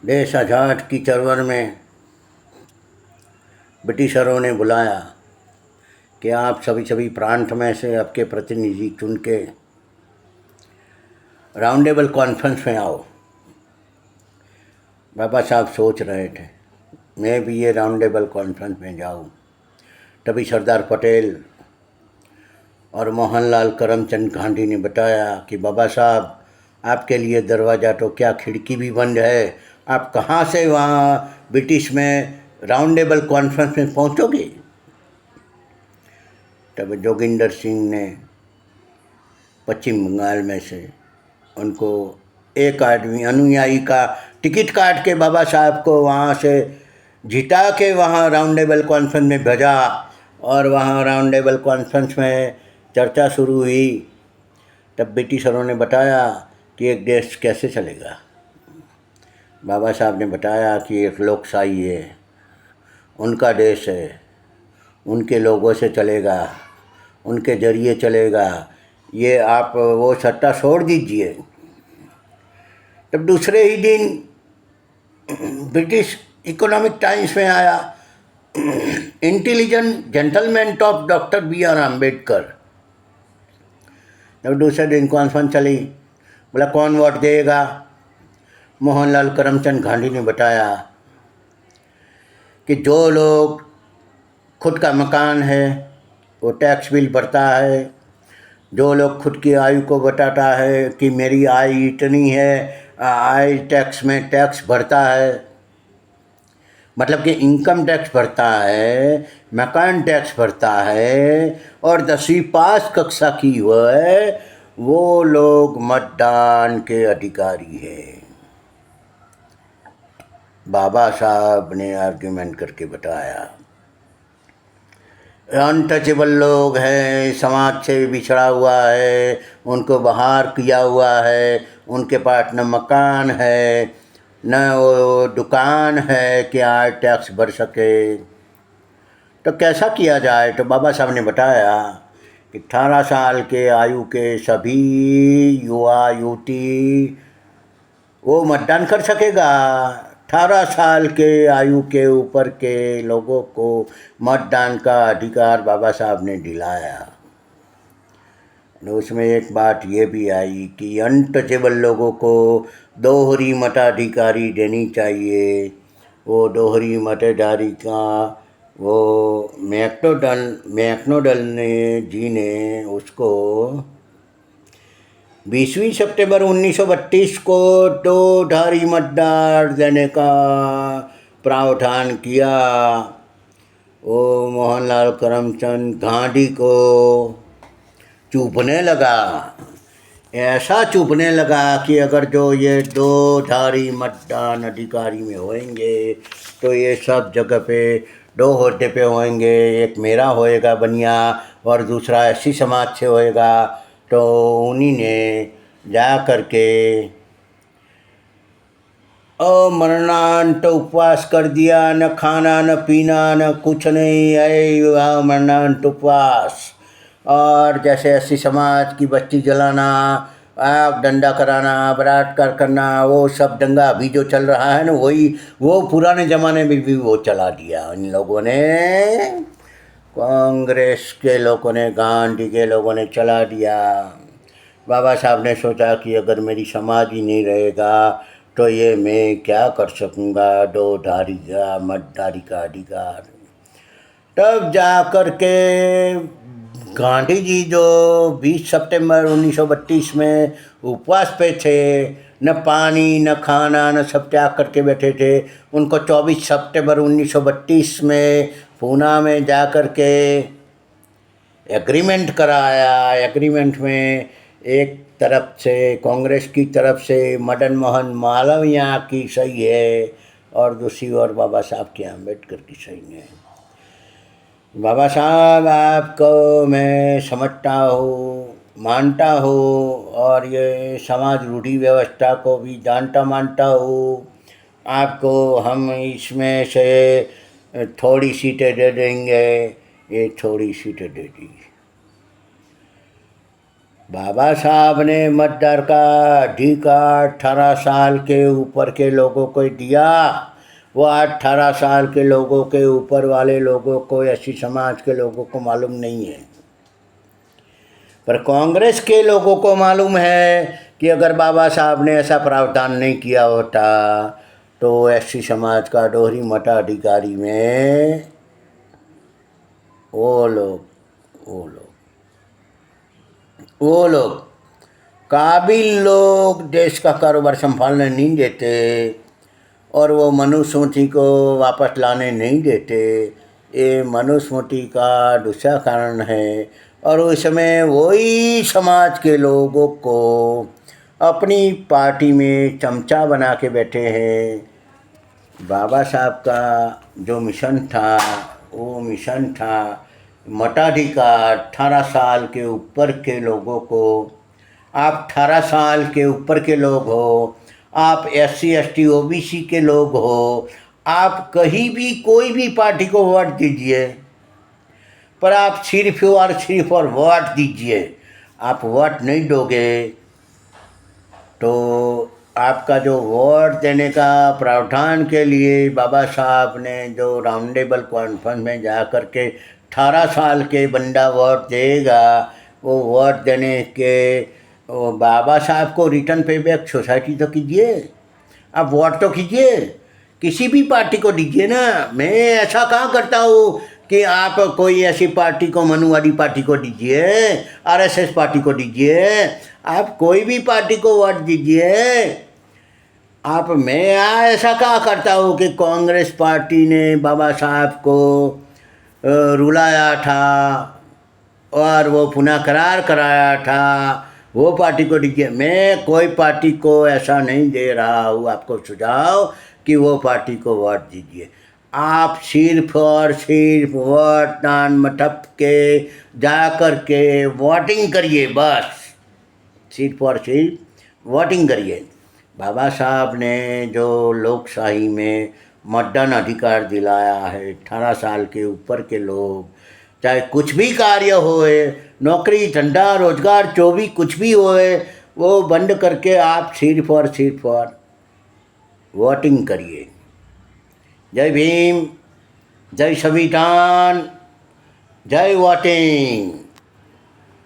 देश आज़ाद की चरवर में ब्रिटिशरों ने बुलाया कि आप सभी प्रांत में से आपके प्रतिनिधि चुन के राउंड टेबल कॉन्फ्रेंस में आओ। बाबा साहब सोच रहे थे मैं भी ये राउंड टेबल कॉन्फ्रेंस में जाऊँ। तभी सरदार पटेल और मोहनलाल करमचंद गांधी ने बताया कि बाबा साहब आपके लिए दरवाज़ा तो क्या खिड़की भी बंद है, आप कहाँ से वहाँ ब्रिटिश में राउंड टेबल कॉन्फ्रेंस में पहुँचोगे। तब जोगिंदर सिंह ने पश्चिम बंगाल में से उनको एक आदमी अनुयायी का टिकट काट के बाबा साहब को वहाँ से जिता के वहाँ राउंड टेबल कॉन्फ्रेंस में भेजा और वहाँ राउंड टेबल कॉन्फ्रेंस में चर्चा शुरू हुई। तब ब्रिटिशरों ने बताया कि एक देश कैसे चलेगा। बाबा साहब ने बताया कि एक लोकशाही है, उनका देश है, उनके लोगों से चलेगा, उनके जरिए चलेगा, ये आप वो सट्टा छोड़ दीजिए। तब दूसरे ही दिन ब्रिटिश इकोनॉमिक टाइम्स में आया intelligent gentleman of doctor B.R. Ambedkar. जब दूसरे दिन कॉन्फ्रेंस चली, बोला कौन वोट देगा। मोहनलाल करमचंद गांधी ने बताया कि जो लोग खुद का मकान है वो टैक्स बिल भरता है, जो लोग खुद की आयु को बताता है कि मेरी आय इतनी है, आय टैक्स में टैक्स भरता है, मतलब कि इनकम टैक्स भरता है, मकान टैक्स भरता है और 10वीं पास कक्षा की है, वो लोग मतदान के अधिकारी हैं। बाबा साहब ने आर्ग्यूमेंट करके बताया अनटचेबल लोग हैं, समाज से बिछड़ा हुआ है, उनको बाहर किया हुआ है, उनके पास न मकान है न वो दुकान है कि आज टैक्स भर सके, तो कैसा किया जाए। तो बाबा साहब ने बताया कि 18 साल के आयु के सभी युवा युवती वो मतदान कर सकेगा। 18 साल के आयु के ऊपर के लोगों को मतदान का अधिकार बाबा साहब ने दिलाया। उसमें एक बात ये भी आई कि अनटचेबल लोगों को दोहरी मताधिकारी देनी चाहिए। वो दोहरी मताधिकारी का वो मैकडोनल्ड ने उसको 20 सितंबर 1932 को दोधारी मतदान देने का प्रावधान किया। वो मोहनलाल करमचंद गांधी को चुभने लगा, ऐसा चुभने लगा कि अगर जो ये दोधारी मतदान अधिकारी में होंगे तो ये सब जगह पे 2 होद्दे पे होंगे, एक मेरा होएगा बनिया और दूसरा ऐसी समाज से होएगा। तो उन्हीं ने जा कर के मरणांत उपवास कर दिया, न खाना न पीना न कुछ नहीं है, मरणांत उपवास। और जैसे ऐसी समाज की बत्ती जलाना, आग डंडा कराना, बलात्कार करना, वो सब दंगा अभी जो चल रहा है ना, वही वो पुराने ज़माने में भी वो चला दिया इन लोगों ने, कांग्रेस के लोगों ने, गांधी के लोगों ने चला दिया। बाबा साहब ने सोचा कि अगर मेरी समाज ही नहीं रहेगा तो ये मैं क्या कर सकूँगा, दोधारी का मतधारी का अधिकार। तब जा कर के गांधी जी जो 20 सितंबर 1932 में उपवास पे थे, न पानी न खाना न सब त्याग करके बैठे थे, उनको 24 सितंबर 1932 में पूना में जा कर के एग्रीमेंट कराया। एग्रीमेंट में एक तरफ से कांग्रेस की तरफ से मदन मोहन मालवीय की सही है और दूसरी ओर बाबा साहब की अम्बेडकर की सही है। बाबा साहब आपको मैं समझता हूँ, मानता हूँ और ये समाज रूढ़ी व्यवस्था को भी जानता मानता हूँ। आपको हम इसमें से थोड़ी सीटें दे देंगे, ये थोड़ी सीटें दे दी। बाबा साहब ने मतदार का अधिकार 18 साल के ऊपर के लोगों को दिया। वो 18 साल के लोगों के ऊपर वाले लोगों को, एससी समाज के लोगों को मालूम नहीं है, पर कांग्रेस के लोगों को मालूम है कि अगर बाबा साहब ने ऐसा प्रावधान नहीं किया होता तो एससी समाज का डोहरी मठाधिकारी में वो लोग काबिल लोग देश का कारोबार संभालने नहीं देते और वो मनुस्मृति को वापस लाने नहीं देते। ये मनुस्मृति का दूसरा कारण है। और उस समय वही समाज के लोगों को अपनी पार्टी में चमचा बना के बैठे हैं। बाबा साहब का जो मिशन था वो मिशन था मताधिकार 18 साल के ऊपर के लोगों को। आप 18 साल के ऊपर के लोग हो, आप SC ST OBC के लोग हो, आप कहीं भी कोई भी पार्टी को वोट दीजिए, पर आप सिर्फ और वोट दीजिए। आप वोट नहीं दोगे तो आपका जो वोट देने का प्रावधान के लिए बाबा साहब ने जो राउंड टेबल कॉन्फ्रेंस में जा कर के 18 साल के बंदा वोट देगा, वो वोट देने के बाबा साहब को रिटर्न पेबैक सोसाइटी तो कीजिए। आप वोट तो कीजिए, किसी भी पार्टी को दीजिए ना। मैं ऐसा कहाँ करता हूँ कि आप कोई ऐसी पार्टी को, मनुवादी पार्टी को दीजिए, RSS पार्टी को दीजिए, आप कोई भी पार्टी को वोट दीजिए। मैं ऐसा कहाँ करता हूँ कि कांग्रेस पार्टी ने बाबा साहब को रुलाया था और वो पुनः करार कराया था, वो पार्टी को दीजिए। मैं कोई पार्टी को ऐसा नहीं दे रहा हूँ आपको सुझाव कि वो पार्टी को वोट दीजिए। आप सिर्फ और सिर्फ वोट दान मठप के जा कर के वोटिंग करिए, बस सिर्फ और सिर्फ वोटिंग करिए। बाबा साहब ने जो लोकशाही में मतदान अधिकार दिलाया है 18 साल के ऊपर के लोग, चाहे कुछ भी कार्य होए, नौकरी धंधा रोजगार जो भी कुछ भी होए, वो बंद करके आप सिर्फ और वोटिंग करिए। जय भीम, जय संविधान, जय वोटिंग।